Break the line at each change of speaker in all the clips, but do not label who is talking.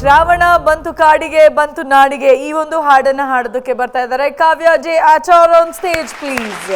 ಶ್ರಾವಣ ಬಂತು ಕಾಡಿಗೆ ಬಂತು ನಾಡಿಗೆ ಈ ಒಂದು ಹಾಡನ್ನ ಹಾಡೋದಕ್ಕೆ ಬರ್ತಾ ಇದ್ದಾರೆ Kavya J Achar on stage please.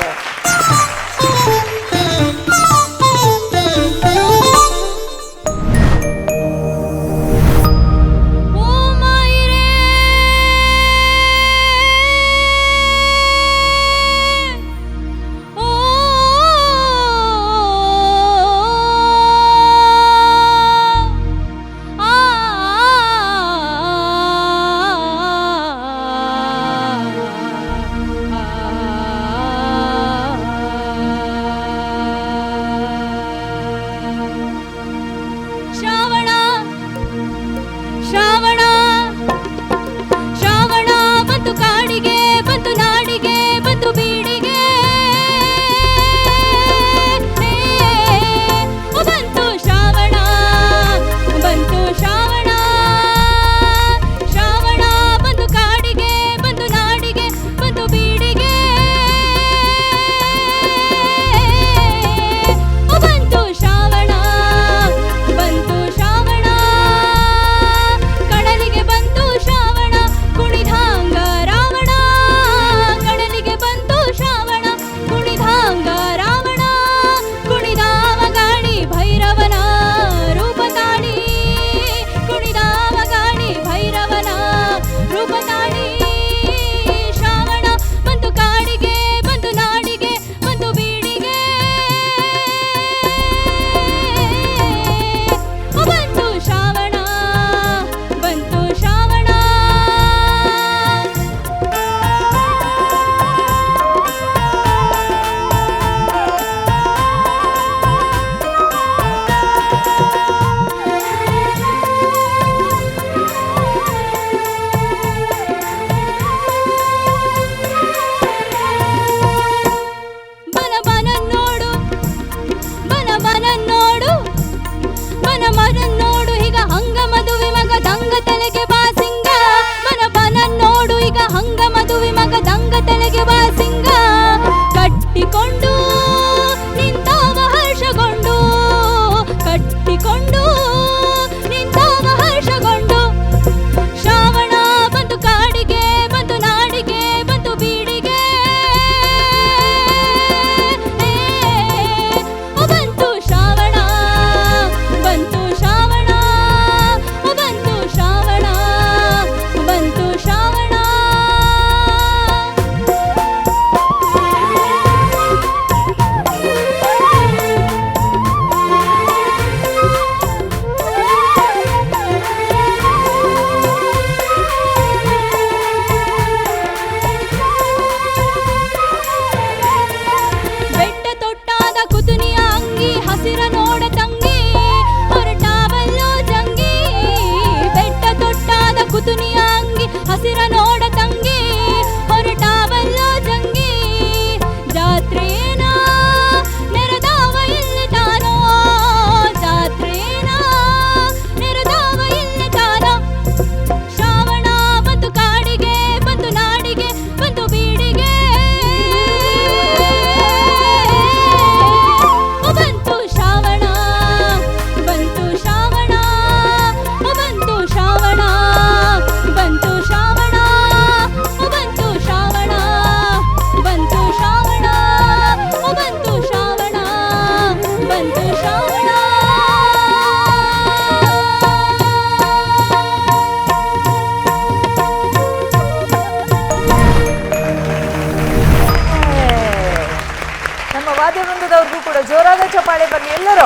ವಾದ್ಯವೃಂದದವ್ರಿಗೂ ಕೂಡ ಜೋರಾದ ಚಪ್ಪಾಳೆ ಬರಲಿ ಎಲ್ಲರೂ.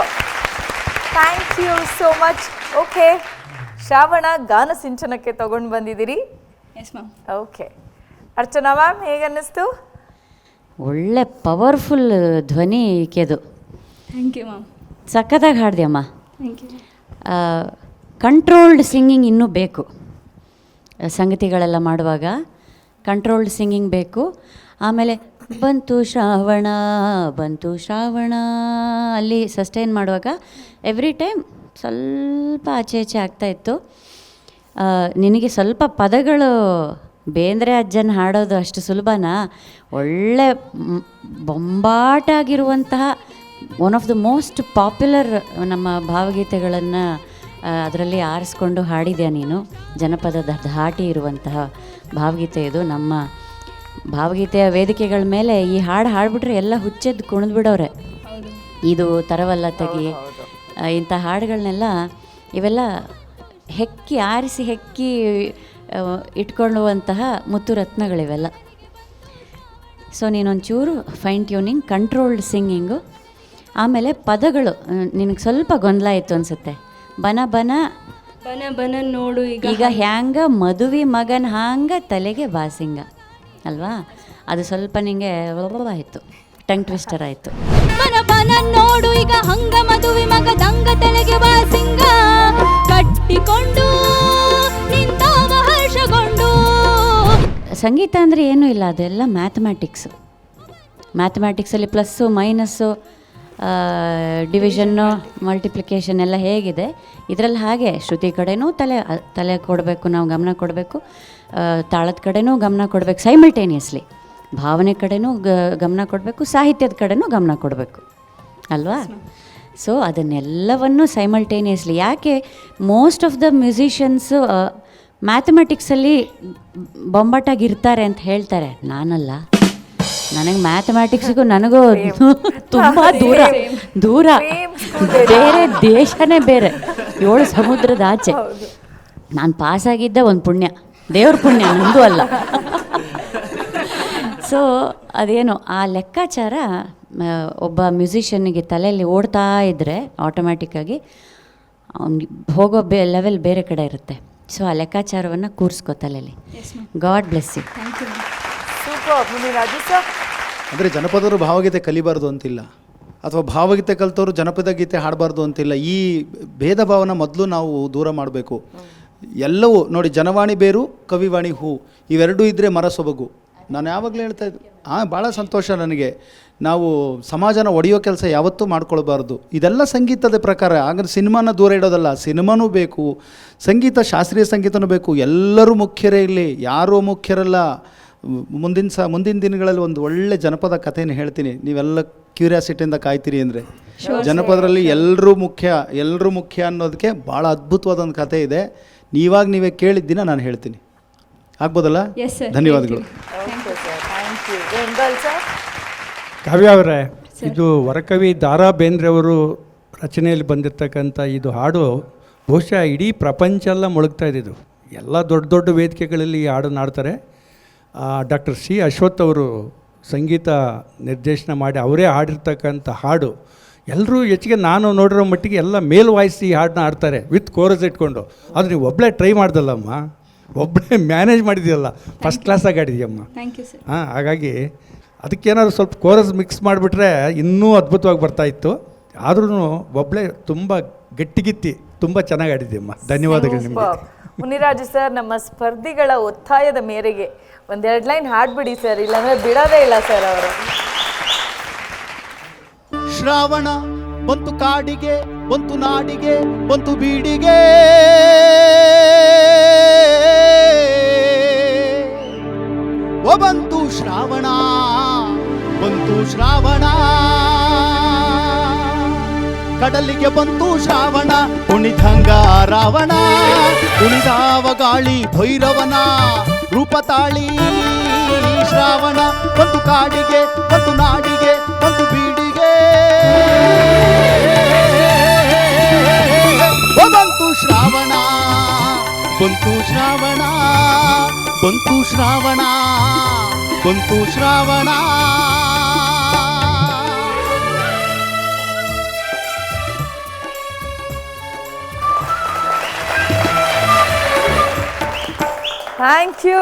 Thank you so much. Okay, ಶ್ರಾವಣ ಗಾನ ಸಿಂಚನಕ್ಕೆ ತಗೊಂಡು ಬಂದಿದ್ದೀರಿ.
Yes ma'am.
Okay, Archana ma'am ಹೇಗನ್ನಿಸ್ತು?
ಒಳ್ಳೆ ಪವರ್ಫುಲ್ ಧ್ವನಿ ಈಕೆದು.
Thank you ma'am.
ಸಖತ್ತಾಗಿ ಹಾಡ್ದೆಯಮ್ಮ.
Thank you.
ಕಂಟ್ರೋಲ್ಡ್ ಸಿಂಗಿಂಗ್ ಇನ್ನೂ ಬೇಕು. ಸಂಗತಿಗಳೆಲ್ಲ ಮಾಡುವಾಗ ಕಂಟ್ರೋಲ್ಡ್ ಸಿಂಗಿಂಗ್ ಬೇಕು. ಆಮೇಲೆ ಬಂತು ಶ್ರಾವಣ ಬಂತು ಶ್ರಾವಣ ಅಲ್ಲಿ ಸಸ್ಟೈನ್ ಮಾಡುವಾಗ ಎವ್ರಿ ಟೈಮ್ ಸ್ವಲ್ಪ ಆಚೆ ಈಚೆ ಆಗ್ತಾಯಿತ್ತು. ನಿನಗೆ ಸ್ವಲ್ಪ ಪದಗಳು ಬೇಂದ್ರೆ ಅಜ್ಜನ ಹಾಡೋದು ಅಷ್ಟು ಸುಲಭನಾ? ಒಳ್ಳೆ ಬೊಂಬಾಟಾಗಿರುವಂತಹ one of the most popular ನಮ್ಮ ಭಾವಗೀತೆಗಳನ್ನು ಅದರಲ್ಲಿ ಆರಿಸ್ಕೊಂಡು ಹಾಡಿದ್ಯಾ ನೀನು. ಜನಪದದ ಧಾಟಿ ಇರುವಂತಹ ಭಾವಗೀತೆ ಇದು. ನಮ್ಮ ಭಾವಗೀತೆಯ ವೇದಿಕೆಗಳ ಮೇಲೆ ಈ ಹಾಡು ಹಾಡ್ಬಿಟ್ರೆ ಎಲ್ಲ ಹುಚ್ಚೆದ್ದು ಕುಣಿದ್ಬಿಡೋರೆ.
ಹೌದು.
ಇದು ತರವಲ್ಲ ತೆಗಿ, ಇಂಥ ಹಾಡುಗಳನ್ನೆಲ್ಲ ಇವೆಲ್ಲ ಹೆಕ್ಕಿ ಆರಿಸಿ ಹೆಕ್ಕಿ ಇಟ್ಕೊಳ್ಳುವಂತಹ ಮುತ್ತು ರತ್ನಗಳಿವೆಲ್ಲ. ಸೊ ನೀನೊಂಚೂರು ಫೈನ್ ಟ್ಯೂನಿಂಗ್, ಕಂಟ್ರೋಲ್ಡ್ ಸಿಂಗಿಂಗು. ಆಮೇಲೆ ಪದಗಳು ನಿನಗೆ ಸ್ವಲ್ಪ ಗೊಂದಲ ಇತ್ತು ಅನಿಸುತ್ತೆ. ಬನ ಬನ
ಬನ ಬನ ನೋಡು
ಈಗ ಹ್ಯಾಂಗ ಮದುವೆ ಮಗನ ಹಾಂಗ ತಲೆಗೆ ಬಾಸಿಂಗ ಅಲ್ವಾ? ಅದು ಸ್ವಲ್ಪ ನಿಂಗೆ ಆಯಿತು, ಟಂಗ್ ಟ್ವಿಸ್ಟರ್ ಆಯಿತು.
ಬನ ಬನ ನೋಡು ಈಗ ಹಂಗ ಮದುವೆ ಮಗ ದಂಗ ತಲೆಗೆ ಬಾಸಿಂಗ ಕಟ್ಟಿಕೊಂಡು ನಿಂತಾಗ ಹರ್ಷಗೊಂಡು.
ಸಂಗೀತ ಅಂದರೆ ಏನೂ ಇಲ್ಲ, ಅದೆಲ್ಲ ಮ್ಯಾಥಮ್ಯಾಟಿಕ್ಸು. ಮ್ಯಾಥಮ್ಯಾಟಿಕ್ಸಲ್ಲಿ ಪ್ಲಸ್ಸು ಮೈನಸ್ಸು ಡಿವಿಷನ್ನು ಮಲ್ಟಿಪ್ಲಿಕೇಶನ್ ಎಲ್ಲ ಹೇಗಿದೆ ಇದರಲ್ಲಿ ಹಾಗೆ ಶ್ರುತಿ ಕಡೆನೂ ತಲೆ ಕೊಡಬೇಕು, ನಾವು ಗಮನ ಕೊಡಬೇಕು, ತಾಳದ ಕಡೆನೂ ಗಮನ ಕೊಡಬೇಕು, ಸೈಮಲ್ಟೇನಿಯಸ್ಲಿ ಭಾವನೆ ಕಡೆನೂ ಗಮನ ಕೊಡಬೇಕು, ಸಾಹಿತ್ಯದ ಕಡೆನೂ ಗಮನ ಕೊಡಬೇಕು ಅಲ್ವಾ? ಸೊ ಅದನ್ನೆಲ್ಲವನ್ನು ಸೈಮಲ್ಟೇನಿಯಸ್ಲಿ. ಯಾಕೆ ಮೋಸ್ಟ್ ಆಫ್ ದ ಮ್ಯೂಸಿಷಿಯನ್ಸು ಮ್ಯಾಥಮೆಟಿಕ್ಸಲ್ಲಿ ಬೊಂಬಾಟಾಗಿರ್ತಾರೆ ಅಂತ ಹೇಳ್ತಾರೆ. ನಾನಲ್ಲ, ನನಗೆ ಮ್ಯಾಥಮ್ಯಾಟಿಕ್ಸ್ಗೂ ನನಗೂ ತುಂಬ ದೂರ ಬೇರೆ ದೇಶನೇ ಬೇರೆ, 7 ಸಮುದ್ರದ ಆಚೆ. ನಾನು ಪಾಸಾಗಿದ್ದೆ ಒಂದು ಪುಣ್ಯ, ದೇವ್ರ ಪುಣ್ಯ, ನಂದು ಅಲ್ಲ. ಸೊ ಅದೇನು ಆ ಲೆಕ್ಕಾಚಾರ ಒಬ್ಬ ಮ್ಯೂಸಿಷಿಯನ್ನಿಗೆ ತಲೆಯಲ್ಲಿ ಓಡ್ತಾ ಇದ್ದರೆ ಆಟೋಮ್ಯಾಟಿಕ್ಕಾಗಿ ಅವ್ನಿಗೆ ಹೋಗೋ ಲೆವೆಲ್ ಬೇರೆ ಕಡೆ ಇರುತ್ತೆ. ಸೊ ಆ ಲೆಕ್ಕಾಚಾರವನ್ನು ಕೂರಿಸ್ಕೋ ತಲೆಯಲ್ಲಿ. God bless you.
Thank you.
Super Muniraju sir.
ಅಂದರೆ ಜನಪದರು ಭಾವಗೀತೆ ಕಲಿಬಾರ್ದು ಅಂತಿಲ್ಲ, ಅಥವಾ ಭಾವಗೀತೆ ಕಲಿತವರು ಜನಪದ ಗೀತೆ ಹಾಡಬಾರ್ದು ಅಂತಿಲ್ಲ. ಈ ಭೇದ ಭಾವನ ಮೊದಲು ನಾವು ದೂರ ಮಾಡಬೇಕು. ಎಲ್ಲವೂ ನೋಡಿ, ಜನವಾಣಿ ಬೇರು ಕವಿವಾಣಿ ಹೂ, ಇವೆರಡೂ ಇದ್ದರೆ ಮರ ಸೊಬಗು. ನಾನು ಯಾವಾಗಲೂ ಹೇಳ್ತಾ ಇದ್ದೆ, ಭಾಳ ಸಂತೋಷ ನನಗೆ. ನಾವು ಸಮಾಜನ ಒಡೆಯೋ ಕೆಲಸ ಯಾವತ್ತೂ ಮಾಡ್ಕೊಳ್ಬಾರ್ದು. ಇದೆಲ್ಲ ಸಂಗೀತದ ಪ್ರಕಾರ. ಆಗ ಸಿನಿಮಾನ ದೂರ ಇಡೋದಲ್ಲ, ಸಿನಿಮಾನೂ ಬೇಕು, ಸಂಗೀತ ಶಾಸ್ತ್ರೀಯ ಸಂಗೀತನೂ ಬೇಕು. ಎಲ್ಲರೂ ಮುಖ್ಯರೇ ಇಲ್ಲಿ, ಯಾರೂ ಮುಖ್ಯರಲ್ಲ. ಮುಂದಿನ ದಿನಗಳಲ್ಲಿ ಒಂದು ಒಳ್ಳೆ ಜನಪದ ಕಥೆನ ಹೇಳ್ತೀನಿ, ನೀವೆಲ್ಲ ಕ್ಯೂರಿಯಾಸಿಟಿಯಿಂದ ಕಾಯ್ತೀರಿ. ಅಂದರೆ ಜನಪದರಲ್ಲಿ ಎಲ್ಲರೂ ಮುಖ್ಯ ಅನ್ನೋದಕ್ಕೆ ಭಾಳ ಅದ್ಭುತವಾದ ಒಂದು ಕಥೆ ಇದೆ. ನೀವೇ ಕೇಳಿದ್ದಿನ ನಾನು ಹೇಳ್ತೀನಿ, ಆಗ್ಬೋದಲ್ಲ? ಧನ್ಯವಾದಗಳು.
ಕಾವ್ಯ ಅವರೇ, ಇದು ವರಕವಿ ದಾರಾ ಬೇಂದ್ರೆ ಅವರು ರಚನೆಯಲ್ಲಿ ಬಂದಿರತಕ್ಕಂಥ ಇದು ಹಾಡು ಬಹುಶಃ ಇಡೀ ಪ್ರಪಂಚ ಎಲ್ಲ ಮುಳುಗ್ತಾ ಇದ್ದಿದ್ದು. ಎಲ್ಲ ದೊಡ್ಡ ದೊಡ್ಡ ವೇದಿಕೆಗಳಲ್ಲಿ ಈ ಹಾಡನ್ನು ಹಾಡ್ತಾರೆ. ಡಾಕ್ಟರ್ ಸಿ ಅಶ್ವಥ್ ಅವರು ಸಂಗೀತ ನಿರ್ದೇಶನ ಮಾಡಿ ಅವರೇ ಹಾಡಿರ್ತಕ್ಕಂಥ ಹಾಡು. ಎಲ್ಲರೂ ಹೆಚ್ಚಿಗೆ ನಾನು ನೋಡಿರೋ ಮಟ್ಟಿಗೆ ಎಲ್ಲ ಮೇಲ್ ವಾಯ್ಸ್ ಈ ಹಾಡನ್ನ ಹಾಡ್ತಾರೆ ವಿತ್ ಕೋರಸ್ ಇಟ್ಕೊಂಡು. ಆದರೆ ನೀವು ಒಬ್ಬಳೇ ಟ್ರೈ ಮಾಡ್ದಲ್ಲಮ್ಮ, ಒಬ್ಬಳೇ ಮ್ಯಾನೇಜ್ ಮಾಡಿದ್ಯಲ್ಲ, ಫಸ್ಟ್ ಕ್ಲಾಸಾಗಿ ಆಡಿದ್ಯಮ್ಮ.
Thank you sir.
ಹಾಗಾಗಿ ಅದಕ್ಕೇನಾದ್ರು ಸ್ವಲ್ಪ ಕೋರಸ್ ಮಿಕ್ಸ್ ಮಾಡಿಬಿಟ್ರೆ ಇನ್ನೂ ಅದ್ಭುತವಾಗಿ ಬರ್ತಾಯಿತ್ತು. ಆದ್ರೂ ಒಬ್ಬಳೇ ತುಂಬ ಗಟ್ಟಿಗಿತ್ತಿ ತುಂಬ ಚೆನ್ನಾಗಿ ಆಡಿದ್ಯಮ್ಮ. ಧನ್ಯವಾದಗಳು ನಿಮಗೆ.
ಮುನಿರಾಜು ಸರ್, ನಮ್ಮ ಸ್ಪರ್ಧಿಗಳ ಒತ್ತಾಯದ ಮೇರೆಗೆ 1-2 ಲೈನ್ ಹಾಡ್ಬಿಡಿ ಸರ್, ಇಲ್ಲಾಂದ್ರೆ ಬಿಡೋದೇ ಇಲ್ಲ ಸರ್ ಅವರು.
ಶ್ರಾವಣ ಬಂತು ಕಾಡಿಗೆ, ಬಂತು ನಾಡಿಗೆ, ಬಂತು ಬೀಡಿಗೆ, ಓ ಬಂತು ಶ್ರಾವಣ, ಬಂತು ಶ್ರಾವಣ, ಕಡಲಿಗೆ ಬಂತು ಶ್ರಾವಣ, ಕುಣಿದಂಗ ರಾವಣ, ಕುಣಿದಾವ ಗಾಳಿ ಭೈರವನ ರೂಪ ತಾಳಿ. ಶ್ರಾವಣ ಬಂತು ಕಾಡಿಗೆ, ಬಂತು ನಾಡಿಗೆ, ಬಂತು ಬೀಡಿಗೆ, ಓ ಬಂತು ಶ್ರಾವಣ, ಬಂತು ಶ್ರಾವಣ, ಬಂತು ಶ್ರಾವಣ, ಬಂತು ಶ್ರಾವಣ.
Thank you.